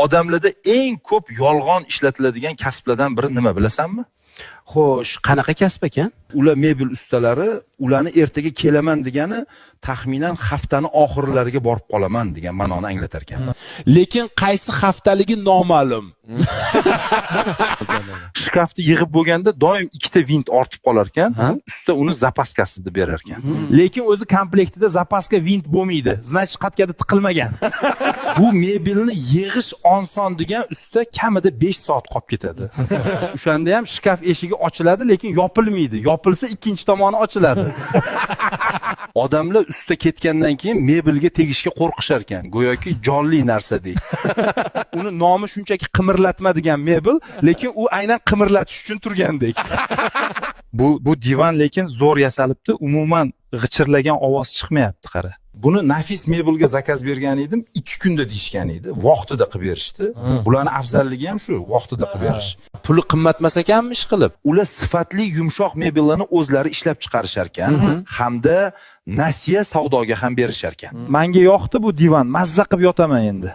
Odamlarda eng ko'p yolg'on ishlatiladigan kasblardan biri nima bilasanmi? Xo'sh, qanaqa kasb ekan? Ular mebel ustalari, ularni ertaga kelaman degani taxminan haftani oxirlariga borib qolaman degan ma'noni anglatar ekan. Lekin qaysi haftaligi noma'lum. Shkafni yig'ib bo'lganda doim ikkita vint ortib qolar ekan, ustida uni zapaskasi deb berar ekan. Lekin o'zi komplektida zapaska vint bo'lmaydi. Значит, qatgada tiqilmagan. Bu mebelni yig'ish oson degan ustida kamida 5 soat qolib ketadi. O'shanda ham shkaf eshigi ochiladi, lekin yopilmaydi. Yopilsa ikkinchi tomoni ochiladi. Odamlar usta ketgandan keyin mebelga tegishga qo'rqishar ekan, go'yoki jonli narsadek. Uni nomi shunchaki qimirlatmaydigan mebel, lekin u aynan qimirlatish uchun turgandek. Bu divan lekin zo'r yasalibdi, umuman g'ichirlagan ovoz chiqmayapti, qara. Buni nafis mebelga zakaz bergan edim, 2 kunda deyishgan edi, vaqtida qilib berishdi. Bularning afzalligi ham shu, vaqtida qilib berish. Puli qimmatmas ekanmi ish qilib? Ular sifatli yumshoq mebellarni o'zlari ishlab chiqarishar ekan, hamda nasiya savdoga ham berishar ekan. Menga yoqdi bu divan, mazza qilib yotaman endi.